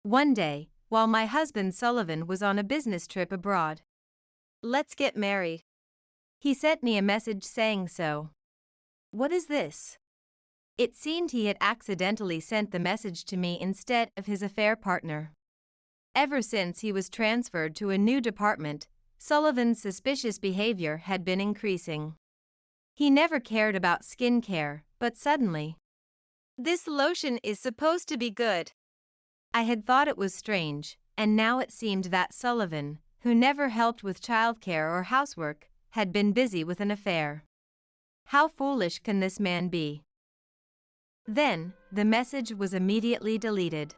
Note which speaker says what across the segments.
Speaker 1: One day, while my husband Sullivan was on a business trip abroad. "Let's get married." He sent me a message saying so. What is this? It seemed he had accidentally sent the message to me instead of his affair partner. Ever since he was transferred to a new department, Sullivan's suspicious behavior had been increasing. He never cared about skincare, but suddenly, "This lotion is supposed to be good." I had thought it was strange, and now it seemed that Sullivan, who never helped with childcare or housework, had been busy with an affair. How foolish can this man be? Then, the message was immediately deleted.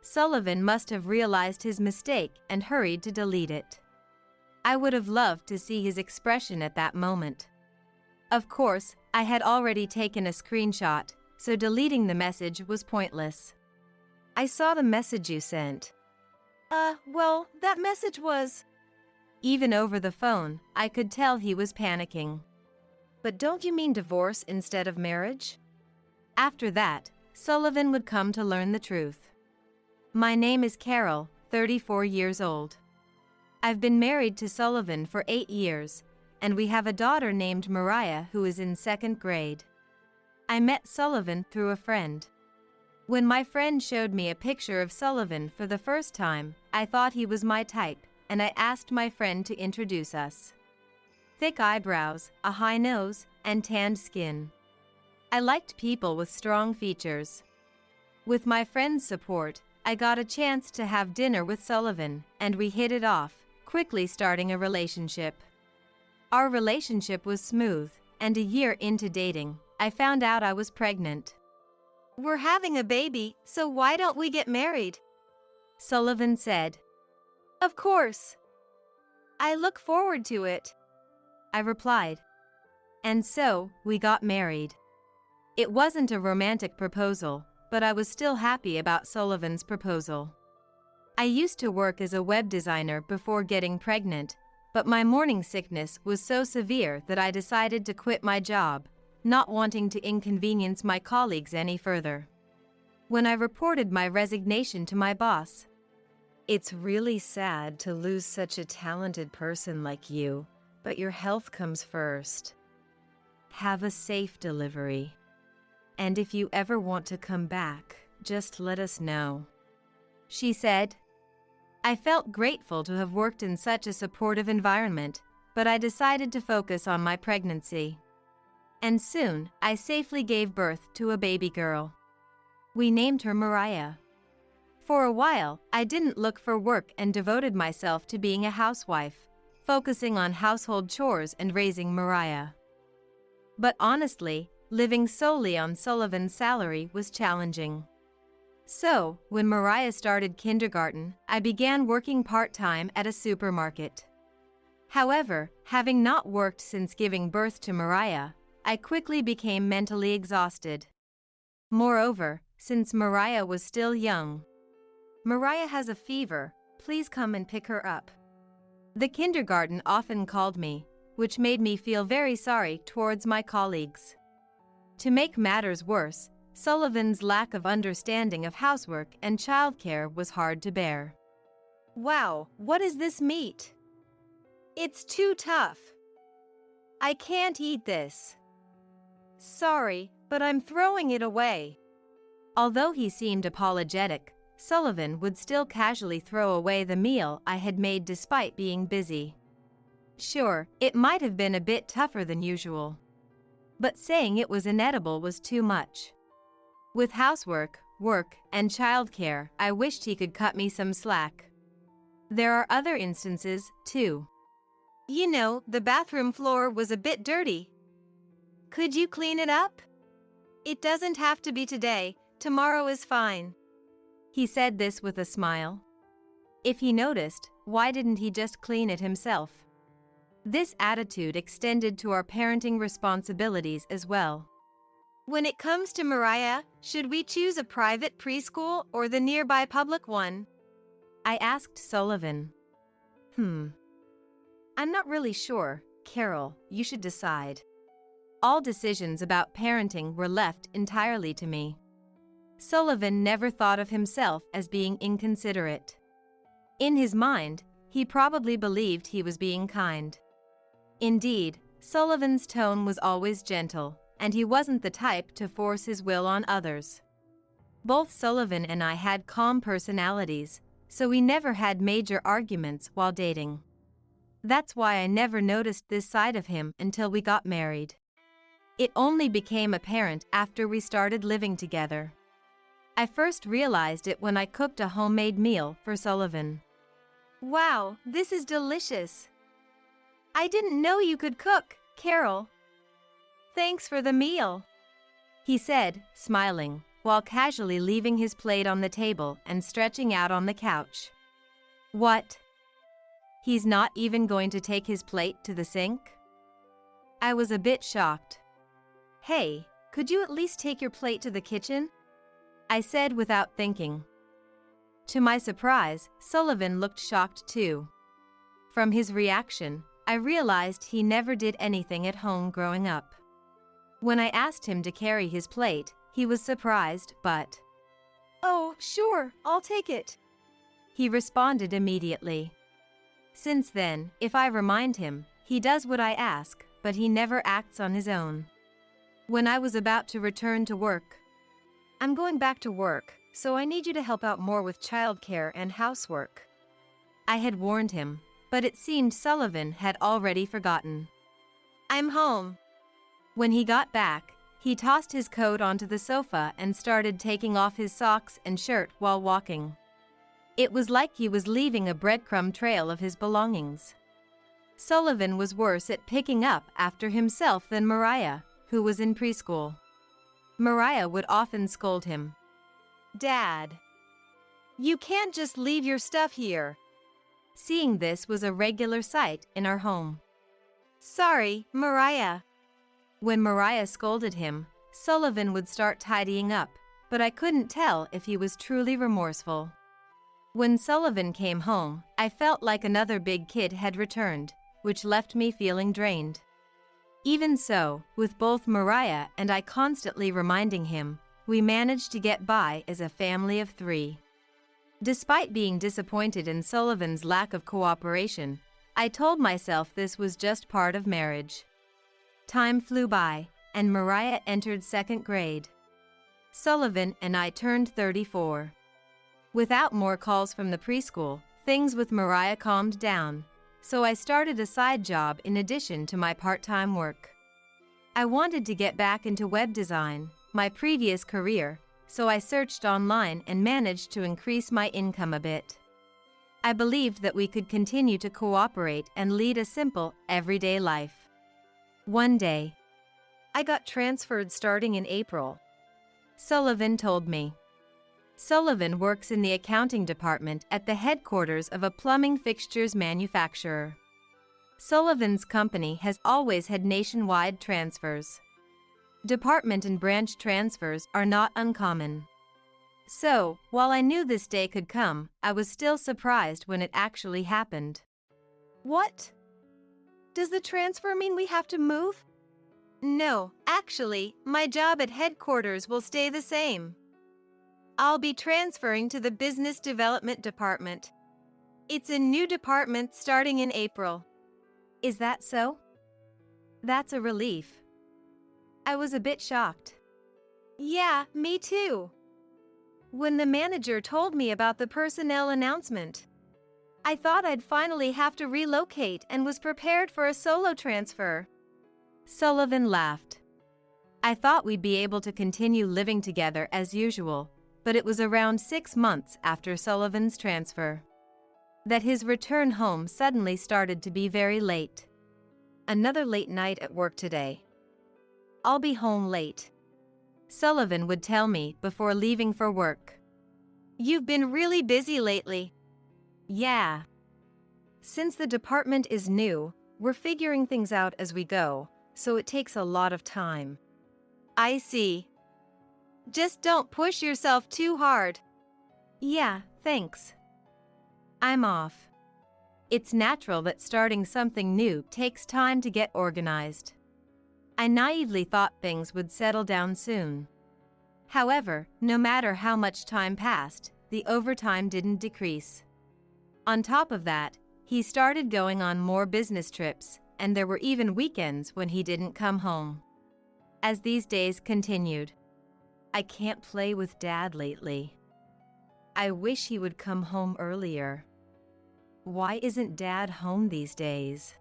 Speaker 1: Sullivan must have realized his mistake and hurried to delete it. I would have loved to see his expression at that moment. Of course, I had already taken a screenshot, so deleting the message was pointless. "I saw the message you sent." Well, that message was..." Even over the phone, I could tell he was panicking. "But don't you mean divorce instead of marriage?" After that, Sullivan would come to learn the truth. My name is Carol, 34 years old. I've been married to Sullivan for 8 years, and we have a daughter named Mariah who is in 2nd grade. I met Sullivan through a friend. When my friend showed me a picture of Sullivan for the first time, I thought he was my type, and I asked my friend to introduce us. Thick eyebrows, a high nose, and tanned skin. I liked people with strong features. With my friend's support, I got a chance to have dinner with Sullivan, and we hit it off, quickly starting a relationship. Our relationship was smooth, and a year into dating, I found out I was pregnant. "We're having a baby, so why don't we get married?" Sullivan said. "Of course. I look forward to it," I replied. And so, we got married. It wasn't a romantic proposal, but I was still happy about Sullivan's proposal. I used to work as a web designer before getting pregnant, but my morning sickness was so severe that I decided to quit my job, not wanting to inconvenience my colleagues any further. When I reported my resignation to my boss, "It's really sad to lose such a talented person like you, but your health comes first. Have a safe delivery. And if you ever want to come back, just let us know," she said. I felt grateful to have worked in such a supportive environment, but I decided to focus on my pregnancy. And soon, I safely gave birth to a baby girl. We named her Mariah. For a while, I didn't look for work and devoted myself to being a housewife, focusing on household chores and raising Mariah. But honestly, living solely on Sullivan's salary was challenging. So, when Mariah started kindergarten, I began working part-time at a supermarket. However, having not worked since giving birth to Mariah, I quickly became mentally exhausted. Moreover, since Mariah was still young. "Mariah has a fever, please come and pick her up." The kindergarten often called me, which made me feel very sorry towards my colleagues. To make matters worse, Sullivan's lack of understanding of housework and childcare was hard to bear. "Wow, what is this meat? It's too tough. I can't eat this. Sorry, but I'm throwing it away." Although he seemed apologetic, Sullivan would still casually throw away the meal I had made despite being busy. Sure, it might have been a bit tougher than usual. But saying it was inedible was too much. With housework, work, and childcare, I wished he could cut me some slack. There are other instances, too. "You know, the bathroom floor was a bit dirty. Could you clean it up? It doesn't have to be today, tomorrow is fine." He said this with a smile. If he noticed, why didn't he just clean it himself? This attitude extended to our parenting responsibilities as well. "When it comes to Mariah, should we choose a private preschool or the nearby public one?" I asked Sullivan. I'm not really sure, Carol, you should decide." All decisions about parenting were left entirely to me. Sullivan never thought of himself as being inconsiderate. In his mind, he probably believed he was being kind. Indeed, Sullivan's tone was always gentle, and he wasn't the type to force his will on others. Both Sullivan and I had calm personalities, so we never had major arguments while dating. That's why I never noticed this side of him until we got married. It only became apparent after we started living together. I first realized it when I cooked a homemade meal for Sullivan. "Wow, this is delicious. I didn't know you could cook, Carol. Thanks for the meal," he said, smiling, while casually leaving his plate on the table and stretching out on the couch. What? He's not even going to take his plate to the sink? I was a bit shocked. "Hey, could you at least take your plate to the kitchen?" I said without thinking. To my surprise, Sullivan looked shocked too. From his reaction, I realized he never did anything at home growing up. When I asked him to carry his plate, he was surprised, but, "Oh, sure, I'll take it," he responded immediately. Since then, if I remind him, he does what I ask, but he never acts on his own. When I was about to return to work, "I'm going back to work, so I need you to help out more with childcare and housework," I had warned him, but it seemed Sullivan had already forgotten. "I'm home." When he got back, he tossed his coat onto the sofa and started taking off his socks and shirt while walking. It was like he was leaving a breadcrumb trail of his belongings. Sullivan was worse at picking up after himself than Mariah, who was in preschool. Mariah would often scold him. "Dad, you can't just leave your stuff here." Seeing this was a regular sight in our home. "Sorry, Mariah." When Mariah scolded him, Sullivan would start tidying up, but I couldn't tell if he was truly remorseful. When Sullivan came home, I felt like another big kid had returned, which left me feeling drained. Even so, with both Mariah and I constantly reminding him, we managed to get by as a family of 3. Despite being disappointed in Sullivan's lack of cooperation, I told myself this was just part of marriage. Time flew by, and Mariah entered 2nd grade. Sullivan and I turned 34. Without more calls from the preschool, things with Mariah calmed down, so I started a side job in addition to my part-time work. I wanted to get back into web design, my previous career, so I searched online and managed to increase my income a bit. I believed that we could continue to cooperate and lead a simple, everyday life. One day, "I got transferred starting in April," Sullivan told me. Sullivan works in the accounting department at the headquarters of a plumbing fixtures manufacturer. Sullivan's company has always had nationwide transfers. Department and branch transfers are not uncommon. So, while I knew this day could come, I was still surprised when it actually happened. "What? Does the transfer mean we have to move?" "No, actually, my job at headquarters will stay the same. I'll be transferring to the business development department. It's a new department starting in April." "Is that so?" That's a relief. I was a bit shocked. "Yeah, me too." When the manager told me about the personnel announcement, I thought I'd finally have to relocate and was prepared for a solo transfer. Sullivan laughed. I thought we'd be able to continue living together as usual, but it was around 6 months after Sullivan's transfer that his return home suddenly started to be very late. "Another late night at work today. I'll be home late," Sullivan would tell me before leaving for work. "You've been really busy lately." "Yeah. Since the department is new, we're figuring things out as we go, so it takes a lot of time." "I see. Just don't push yourself too hard." "Yeah, thanks. I'm off." It's natural that starting something new takes time to get organized. I naively thought things would settle down soon. However, no matter how much time passed, the overtime didn't decrease. On top of that, he started going on more business trips, and there were even weekends when he didn't come home. As these days continued, I can't play with Dad lately. I wish he would come home earlier. Why isn't Dad home these days?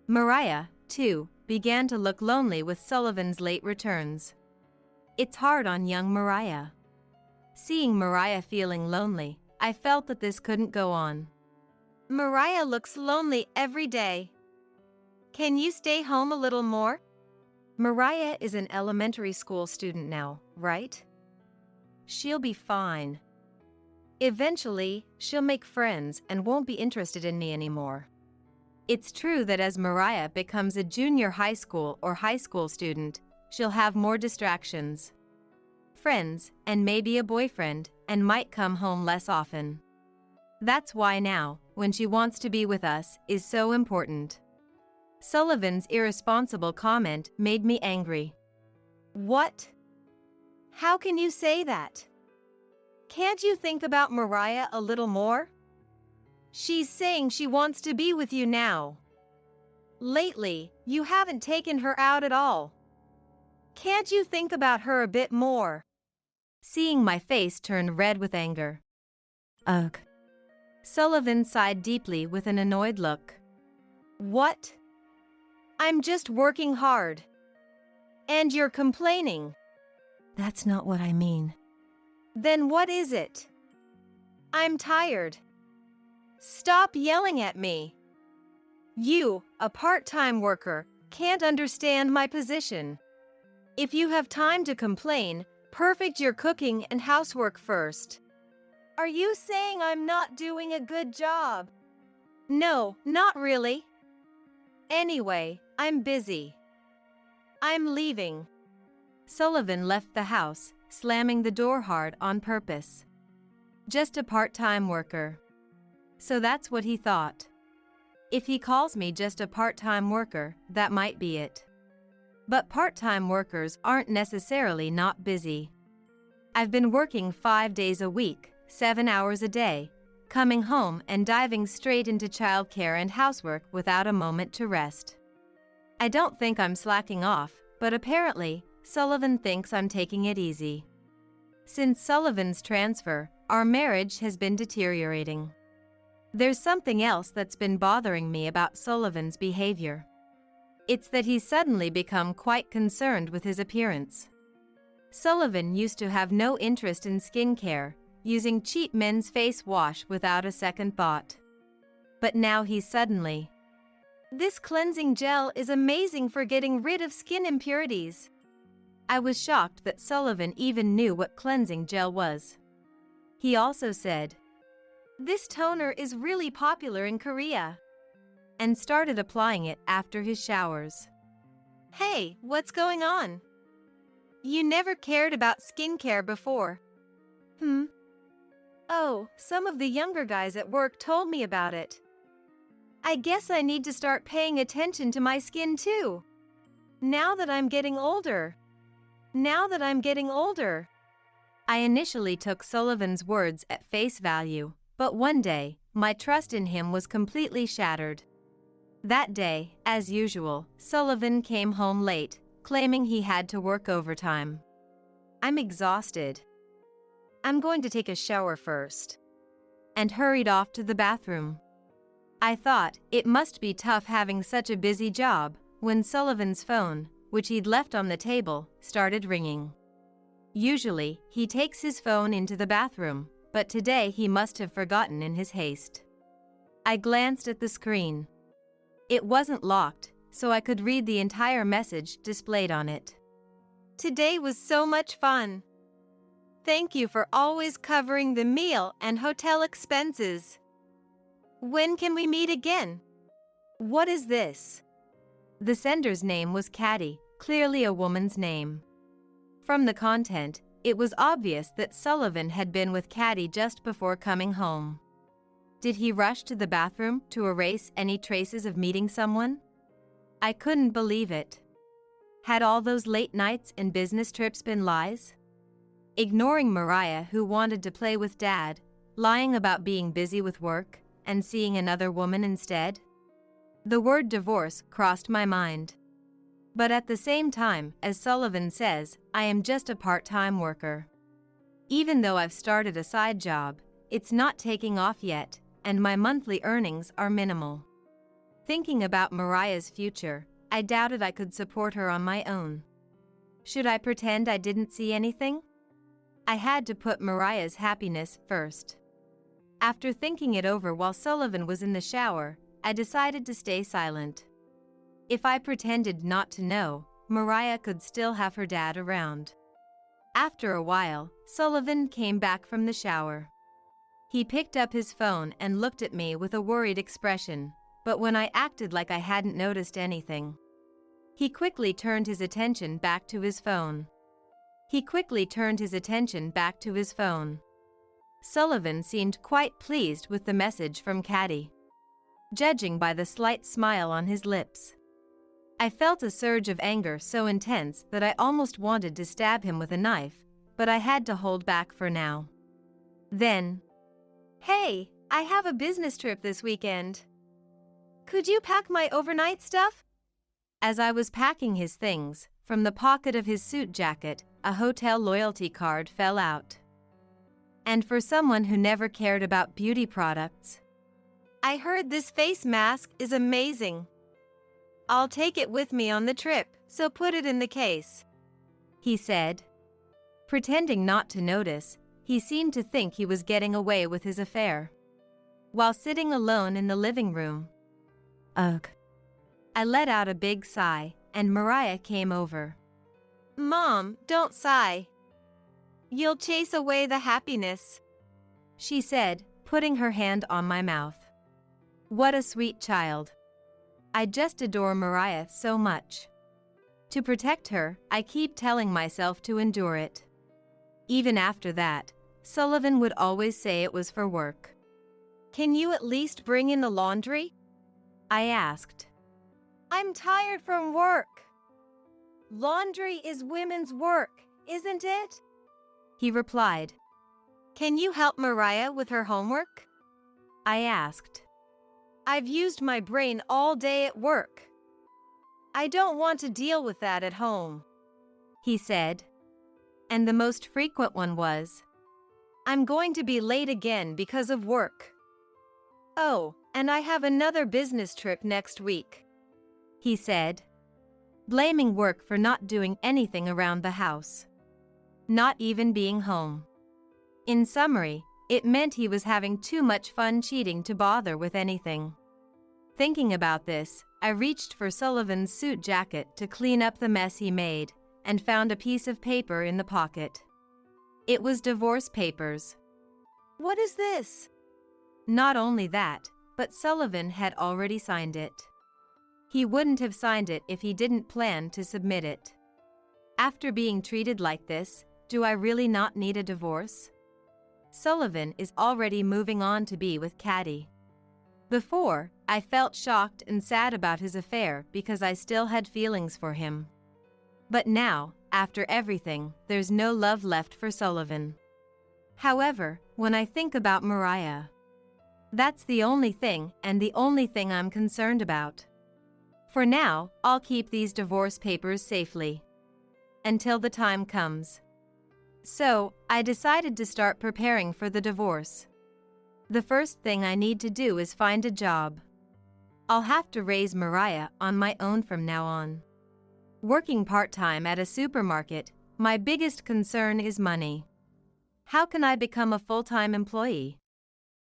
Speaker 1: Mariah, too, began to look lonely with Sullivan's late returns. It's hard on young Mariah. Seeing Mariah feeling lonely, I felt that this couldn't go on. Mariah looks lonely every day. Can you stay home a little more? Mariah is an elementary school student now, right? She'll be fine. Eventually, she'll make friends and won't be interested in me anymore. It's true that as Mariah becomes a junior high school or high school student, she'll have more distractions. Friends, and maybe a boyfriend, and might come home less often. That's why now, when she wants to be with us, is so important. Sullivan's irresponsible comment made me angry. What? How can you say that? Can't you think about Mariah a little more? She's saying she wants to be with you now. Lately, you haven't taken her out at all. Can't you think about her a bit more? Seeing my face turn red with anger. Ugh. Sullivan sighed deeply with an annoyed look. What? I'm just working hard. And you're complaining. That's not what I mean. Then what is it? I'm tired. Stop yelling at me. You, a part-time worker, can't understand my position. If you have time to complain, perfect your cooking and housework first. Are you saying I'm not doing a good job? No, not really. Anyway, I'm busy. I'm leaving. Sullivan left the house, slamming the door hard on purpose. Just a part-time worker. So that's what he thought. If he calls me just a part-time worker, that might be it. But part-time workers aren't necessarily not busy. I've been working 5 days a week, 7 hours a day, coming home and diving straight into childcare and housework without a moment to rest. I don't think I'm slacking off, but apparently, Sullivan thinks I'm taking it easy. Since Sullivan's transfer, our marriage has been deteriorating. There's something else that's been bothering me about Sullivan's behavior. It's that he's suddenly become quite concerned with his appearance. Sullivan used to have no interest in skincare, using cheap men's face wash without a second thought. But now he's suddenly, "This cleansing gel is amazing for getting rid of skin impurities." I was shocked that Sullivan even knew what cleansing gel was. He also said, "This toner is really popular in Korea," and started applying it after his showers. Hey, what's going on? You never cared about skincare before. Oh, some of the younger guys at work told me about it. I guess I need to start paying attention to my skin too. Now that I'm getting older. I initially took Sullivan's words at face value, but one day, my trust in him was completely shattered. That day, as usual, Sullivan came home late, claiming he had to work overtime. I'm exhausted. I'm going to take a shower first. And hurried off to the bathroom. I thought it must be tough having such a busy job, when Sullivan's phone, which he'd left on the table, started ringing. Usually, he takes his phone into the bathroom, but today he must have forgotten in his haste. I glanced at the screen. It wasn't locked, so I could read the entire message displayed on it. Today was so much fun. Thank you for always covering the meal and hotel expenses. When can we meet again? What is this? The sender's name was Caddy, clearly a woman's name. From the content, it was obvious that Sullivan had been with Caddy just before coming home. Did he rush to the bathroom to erase any traces of meeting someone? I couldn't believe it. Had all those late nights and business trips been lies? ignoring Mariah, who wanted to play with Dad, lying about being busy with work, and seeing another woman instead? The word divorce crossed my mind. But at the same time, as Sullivan says, I am just a part-time worker. Even though I've started a side job, it's not taking off yet, and my monthly earnings are minimal. Thinking about Mariah's future, I doubted I could support her on my own. Should I pretend I didn't see anything? I had to put Mariah's happiness first. After thinking it over while Sullivan was in the shower, I decided to stay silent. If I pretended not to know, Mariah could still have her dad around. After a while, Sullivan came back from the shower. He picked up his phone and looked at me with a worried expression, but when I acted like I hadn't noticed anything, he quickly turned his attention back to his phone. Sullivan seemed quite pleased with the message from Caddy, judging by the slight smile on his lips. I felt a surge of anger so intense that I almost wanted to stab him with a knife, but I had to hold back for now. Then, "Hey, I have a business trip this weekend. Could you pack my overnight stuff?" As I was packing his things, from the pocket of his suit jacket, a hotel loyalty card fell out. And for someone who never cared about beauty products, "I heard this face mask is amazing. I'll take it with me on the trip, so put it in the case," he said. Pretending not to notice, he seemed to think he was getting away with his affair. While sitting alone in the living room, ugh, I let out a big sigh, and Mariah came over. "Mom, don't sigh. You'll chase away the happiness," she said, putting her hand on my mouth. What a sweet child. I just adore Mariah so much. To protect her, I keep telling myself to endure it. Even after that, Sullivan would always say it was for work. "Can you at least bring in the laundry?" I asked. "I'm tired from work." "Laundry is women's work, isn't it?" he replied. "Can you help Mariah with her homework?" I asked. "I've used my brain all day at work. I don't want to deal with that at home," he said. And the most frequent one was, "I'm going to be late again because of work. Oh, and I have another business trip next week," he said, blaming work for not doing anything around the house, not even being home. In summary, it meant he was having too much fun cheating to bother with anything. Thinking about this, I reached for Sullivan's suit jacket to clean up the mess he made, and found a piece of paper in the pocket. It was divorce papers. "What is this?" Not only that, but Sullivan had already signed it. He wouldn't have signed it if he didn't plan to submit it. After being treated like this, do I really not need a divorce? Sullivan is already moving on to be with Caddy. Before, I felt shocked and sad about his affair because I still had feelings for him. But now, after everything, there's no love left for Sullivan. However, when I think about Mariah, that's the only thing and the only thing I'm concerned about. For now, I'll keep these divorce papers safely until the time comes. So, I decided to start preparing for the divorce. The first thing I need to do is find a job. I'll have to raise Mariah on my own from now on. Working part-time at a supermarket, my biggest concern is money. How can I become a full-time employee?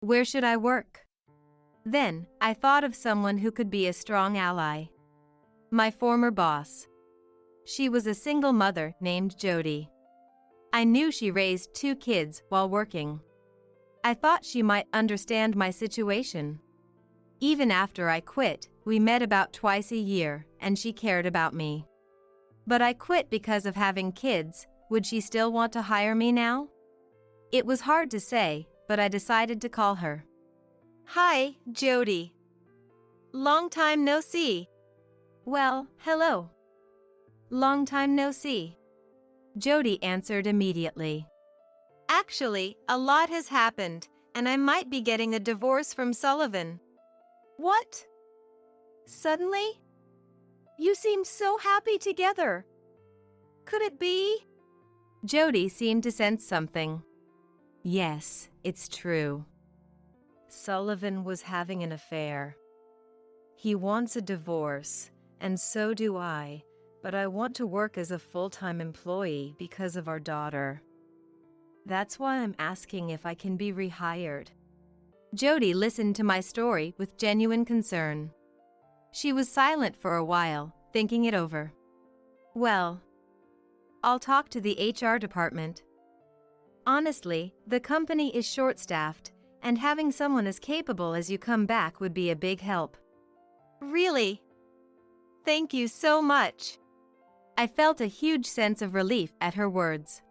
Speaker 1: Where should I work? Then, I thought of someone who could be a strong ally. My former boss. She was a single mother named Jody. I knew she raised 2 kids while working. I thought she might understand my situation. Even after I quit, we met about twice a year, and she cared about me. But I quit because of having kids. Would she still want to hire me now? It was hard to say, but I decided to call her. "Hi, Jody. Long time no see." "Well, hello. Long time no see." Jody answered immediately. Actually, a lot has happened, and I might be getting a divorce from Sullivan. What? Suddenly? You seemed so happy together. Could it be? Jody seemed to sense something. Yes, it's true. Sullivan was having an affair. He wants a divorce, and so do I, but I want to work as a full-time employee because of our daughter. That's why I'm asking if I can be rehired. Jody listened to my story with genuine concern. She was silent for a while, thinking it over. Well, I'll talk to the HR department. Honestly, the company is short-staffed, and having someone as capable as you come back would be a big help. Really? Thank you so much. I felt a huge sense of relief at her words.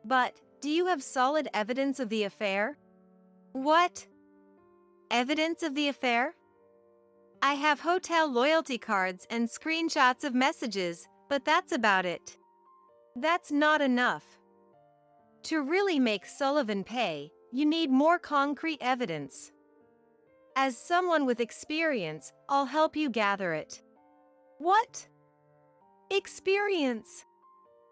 Speaker 1: But, do you have solid evidence of the affair? What? Evidence of the affair? I have hotel loyalty cards and screenshots of messages, but that's about it. That's not enough. To really make Sullivan pay, you need more concrete evidence. As someone with experience, I'll help you gather it. What? Experience?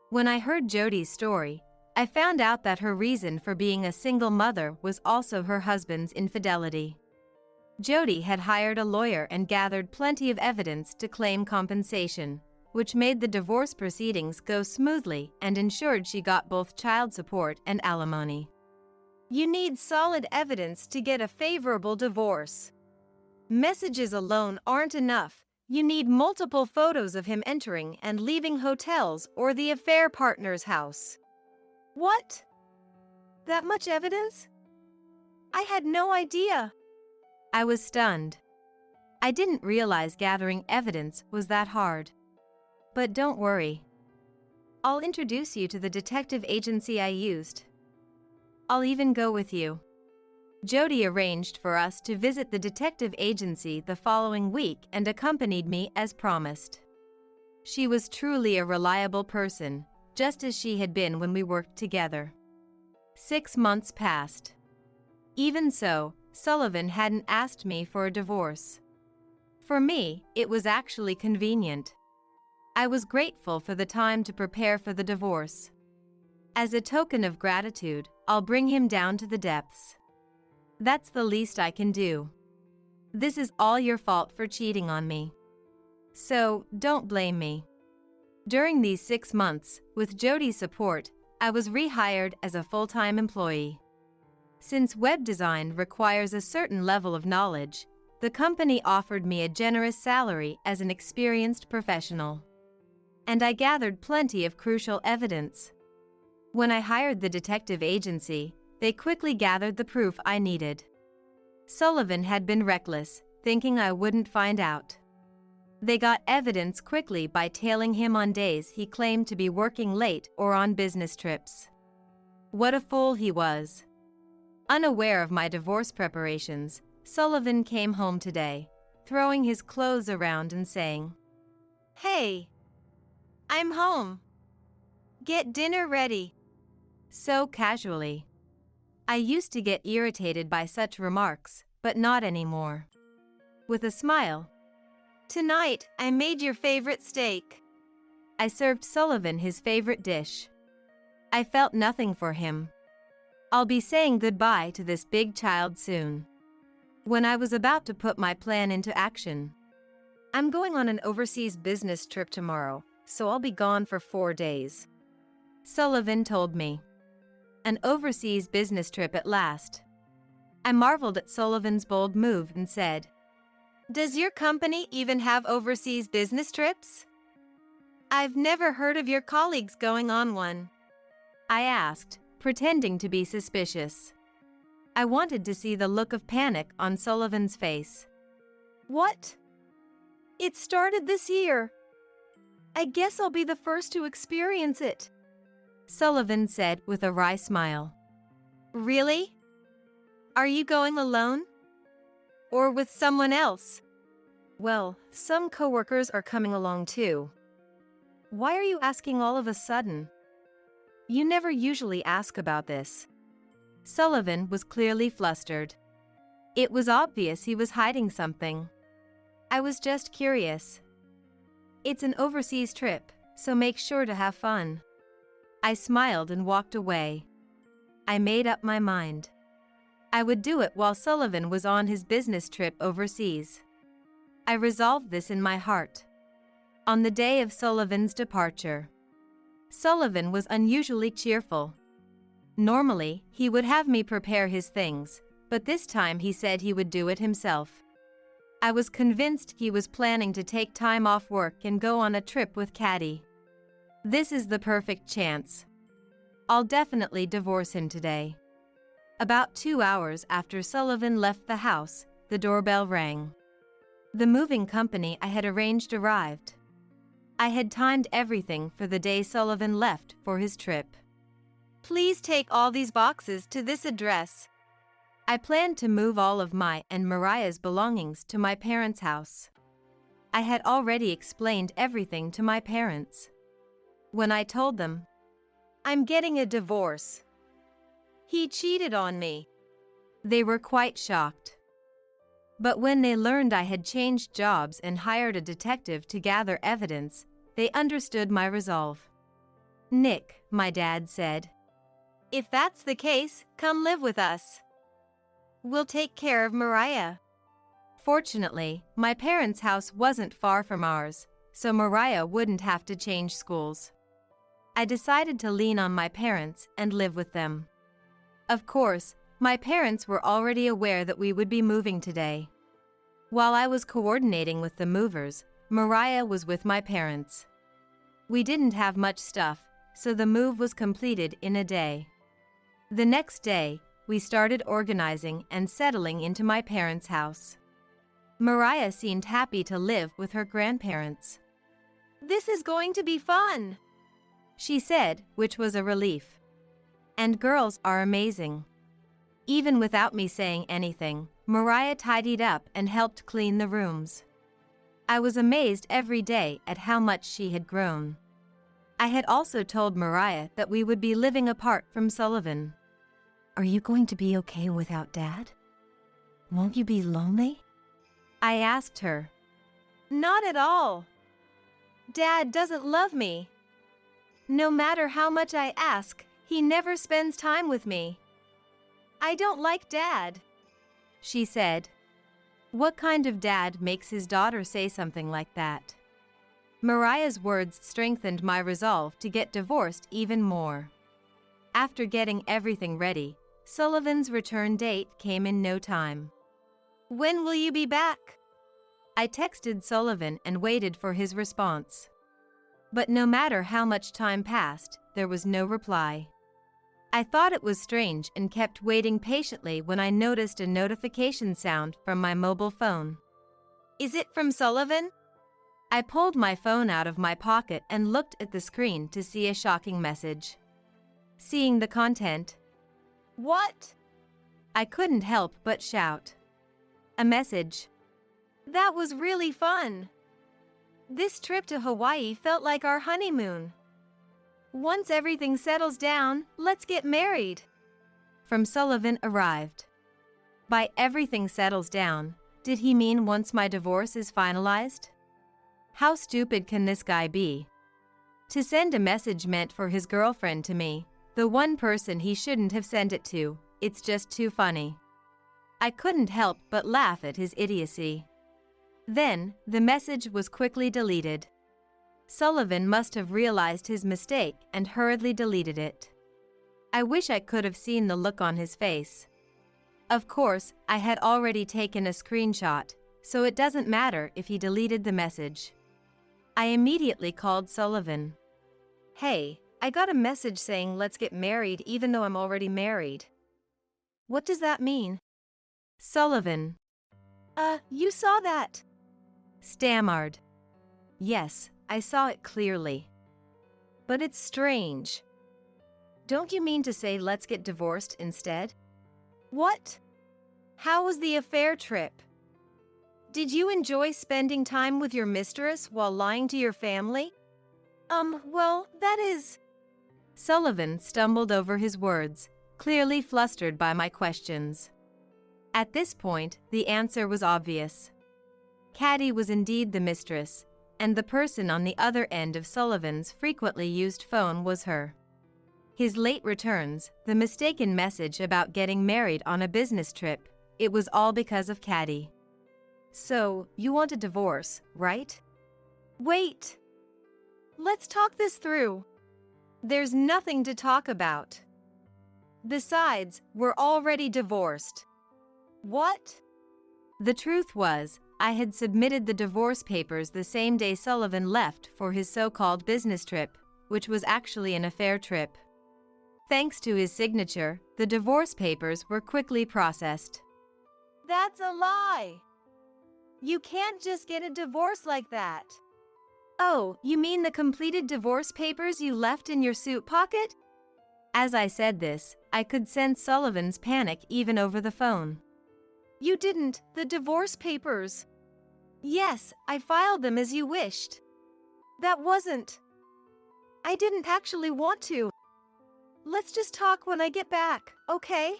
Speaker 1: When I heard Jody's story, I found out that her reason for being a single mother was also her husband's infidelity. Jody had hired a lawyer and gathered plenty of evidence to claim compensation, which made the divorce proceedings go smoothly and ensured she got both child support and alimony. You need solid evidence to get a favorable divorce. Messages alone aren't enough. You need multiple photos of him entering and leaving hotels or the affair partner's house. What? That much evidence? I had no idea. I was stunned. I didn't realize gathering evidence was that hard. But don't worry. I'll introduce you to the detective agency I used. I'll even go with you. Jody arranged for us to visit the detective agency the following week and accompanied me as promised. She was truly a reliable person, just as she had been when we worked together. 6 months passed. Even so, Sullivan hadn't asked me for a divorce. For me, it was actually convenient. I was grateful for the time to prepare for the divorce. As a token of gratitude, I'll bring him down to the depths. That's the least I can do. This is all your fault for cheating on me. So, don't blame me. During these 6 months, with Jody's support, I was rehired as a full-time employee. Since web design requires a certain level of knowledge, the company offered me a generous salary as an experienced professional. And I gathered plenty of crucial evidence. When I hired the detective agency, they quickly gathered the proof I needed. Sullivan had been reckless, thinking I wouldn't find out. They got evidence quickly by tailing him on days he claimed to be working late or on business trips. What a fool he was. Unaware of my divorce preparations, Sullivan came home today, throwing his clothes around and saying, "Hey, I'm home. Get dinner ready." So casually. I used to get irritated by such remarks, but not anymore. With a smile, "Tonight, I made your favorite steak." I served Sullivan his favorite dish. I felt nothing for him. I'll be saying goodbye to this big child soon. When I was about to put my plan into action, I'm going on an overseas business trip tomorrow, so I'll be gone for 4 days. Sullivan told me. An overseas business trip at last. I marveled at Sullivan's bold move and said, "Does your company even have overseas business trips? I've never heard of your colleagues going on one." I asked, pretending to be suspicious. I wanted to see the look of panic on Sullivan's face. "What? It started this year. I guess I'll be the first to experience it," Sullivan said with a wry smile. "Really? Are you going alone? Or with someone else?" "Well, some coworkers are coming along too." "Why are you asking all of a sudden?" You never usually ask about this. Sullivan was clearly flustered. It was obvious he was hiding something. I was just curious. It's an overseas trip, so make sure to have fun. I smiled and walked away. I made up my mind. I would do it while Sullivan was on his business trip overseas. I resolved this in my heart. On the day of Sullivan's departure, Sullivan was unusually cheerful. Normally, he would have me prepare his things, but this time he said he would do it himself. I was convinced he was planning to take time off work and go on a trip with Caddy. This is the perfect chance. I'll definitely divorce him today. About 2 hours after Sullivan left the house, the doorbell rang. The moving company I had arranged arrived. I had timed everything for the day Sullivan left for his trip. Please take all these boxes to this address. I planned to move all of my and Mariah's belongings to my parents' house. I had already explained everything to my parents. When I told them, I'm getting a divorce. He cheated on me. They were quite shocked. But when they learned I had changed jobs and hired a detective to gather evidence, they understood my resolve. Nick, my dad said, if that's the case, come live with us. We'll take care of Mariah. Fortunately, my parents' house wasn't far from ours, so Mariah wouldn't have to change schools. I decided to lean on my parents and live with them. Of course, my parents were already aware that we would be moving today. While I was coordinating with the movers, Mariah was with my parents. We didn't have much stuff, so the move was completed in a day. The next day, we started organizing and settling into my parents' house. Mariah seemed happy to live with her grandparents. This is going to be fun, she said, which was a relief. And girls are amazing. Even without me saying anything, Mariah tidied up and helped clean the rooms. I was amazed every day at how much she had grown. I had also told Mariah that we would be living apart from Sullivan. Are you going to be okay without Dad? Won't you be lonely? I asked her. Not at all. Dad doesn't love me. No matter how much I ask, he never spends time with me. I don't like Dad, she said. What kind of dad makes his daughter say something like that? Mariah's words strengthened my resolve to get divorced even more. After getting everything ready, Sullivan's return date came in no time. When will you be back? I texted Sullivan and waited for his response. But no matter how much time passed, there was no reply. I thought it was strange and kept waiting patiently when I noticed a notification sound from my mobile phone. Is it from Sullivan? I pulled my phone out of my pocket and looked at the screen to see a shocking message. Seeing the content. What? I couldn't help but shout. A message. That was really fun. This trip to Hawaii felt like our honeymoon. Once everything settles down, let's get married. From Sullivan arrived. By everything settles down, did he mean once my divorce is finalized? How stupid can this guy be? To send a message meant for his girlfriend to me, the one person he shouldn't have sent it to, it's just too funny. I couldn't help but laugh at his idiocy. Then, the message was quickly deleted. Sullivan must have realized his mistake and hurriedly deleted it. I wish I could have seen the look on his face. Of course, I had already taken a screenshot, so it doesn't matter if he deleted the message. I immediately called Sullivan. Hey, I got a message saying let's get married even though I'm already married. What does that mean? Sullivan. You saw that? Stammered. Yes, I saw it clearly. But it's strange. Don't you mean to say let's get divorced instead? What? How was the affair trip? Did you enjoy spending time with your mistress while lying to your family? Well, that is... Sullivan stumbled over his words, clearly flustered by my questions. At this point, the answer was obvious. Caddy was indeed the mistress, and the person on the other end of Sullivan's frequently used phone was her. His late returns, the mistaken message about getting married on a business trip, it was all because of Caddy. So, you want a divorce, right? Wait! Let's talk this through. There's nothing to talk about. Besides, we're already divorced. What? The truth was, I had submitted the divorce papers the same day Sullivan left for his so-called business trip, which was actually an affair trip. Thanks to his signature, the divorce papers were quickly processed. That's a lie! You can't just get a divorce like that. Oh, you mean the completed divorce papers you left in your suit pocket? As I said this, I could sense Sullivan's panic even over the phone. You didn't, the divorce papers. Yes, I filed them as you wished. That wasn't. I didn't actually want to. Let's just talk when I get back, okay?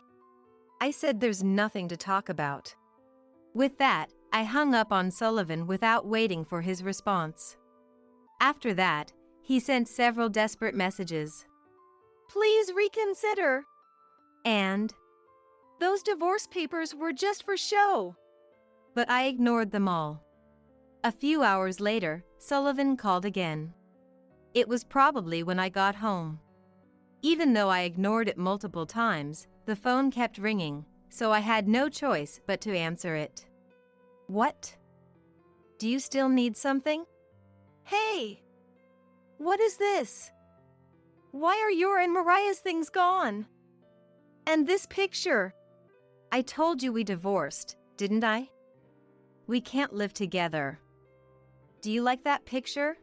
Speaker 1: I said there's nothing to talk about. With that, I hung up on Sullivan without waiting for his response. After that, he sent several desperate messages. Please reconsider. And those divorce papers were just for show. But I ignored them all. A few hours later, Sullivan called again. It was probably when I got home. Even though I ignored it multiple times, the phone kept ringing, so I had no choice but to answer it. What? Do you still need something? Hey! What is this? Why are your and Mariah's things gone? And this picture? I told you we divorced, didn't I? We can't live together. Do you like that picture?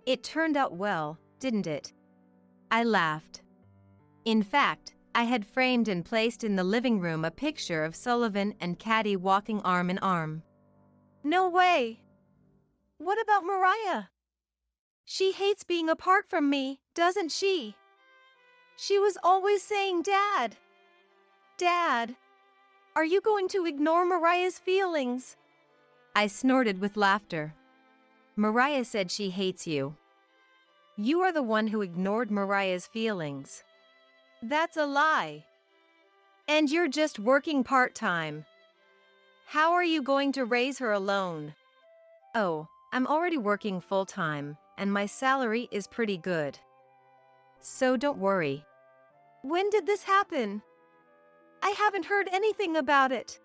Speaker 1: It turned out well, didn't it? I laughed. In fact, I had framed and placed in the living room a picture of Sullivan and Caddy walking arm in arm. No way! What about Mariah? She hates being apart from me, doesn't she? She was always saying, Dad. Dad, are you going to ignore Mariah's feelings? I snorted with laughter. Mariah said she hates you. You are the one who ignored Mariah's feelings. That's a lie. And you're just working part-time. How are you going to raise her alone? Oh, I'm already working full-time, and my salary is pretty good. So don't worry. When did this happen? I haven't heard anything about it.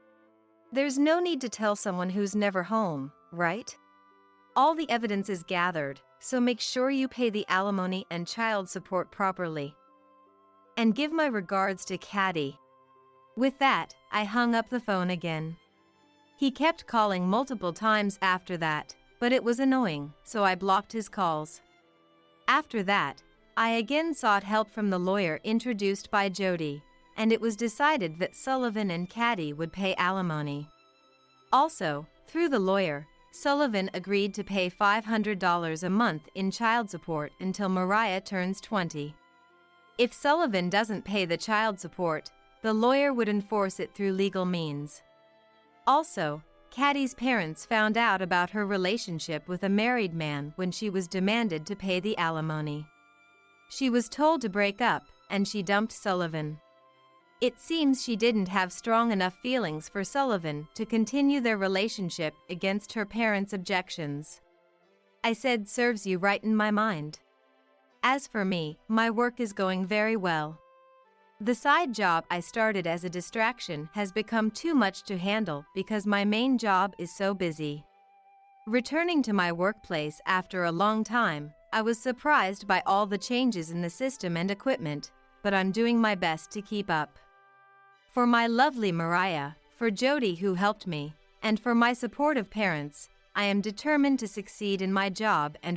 Speaker 1: There's no need to tell someone who's never home, right? All the evidence is gathered, so make sure you pay the alimony and child support properly. And give my regards to Caddy. With that, I hung up the phone again. He kept calling multiple times after that, but it was annoying, so I blocked his calls. After that, I again sought help from the lawyer introduced by Jody, and it was decided that Sullivan and Caddy would pay alimony. Also, through the lawyer, Sullivan agreed to pay $500 a month in child support until Mariah turns 20. If Sullivan doesn't pay the child support, the lawyer would enforce it through legal means. Also, Caddy's parents found out about her relationship with a married man when she was demanded to pay the alimony. She was told to break up, and she dumped Sullivan. It seems she didn't have strong enough feelings for Sullivan to continue their relationship against her parents' objections. I said, serves you right in my mind. As for me, my work is going very well. The side job I started as a distraction has become too much to handle because my main job is so busy. Returning to my workplace after a long time, I was surprised by all the changes in the system and equipment, but I'm doing my best to keep up. For my lovely Mariah, for Jody who helped me, and for my supportive parents, I am determined to succeed in my job and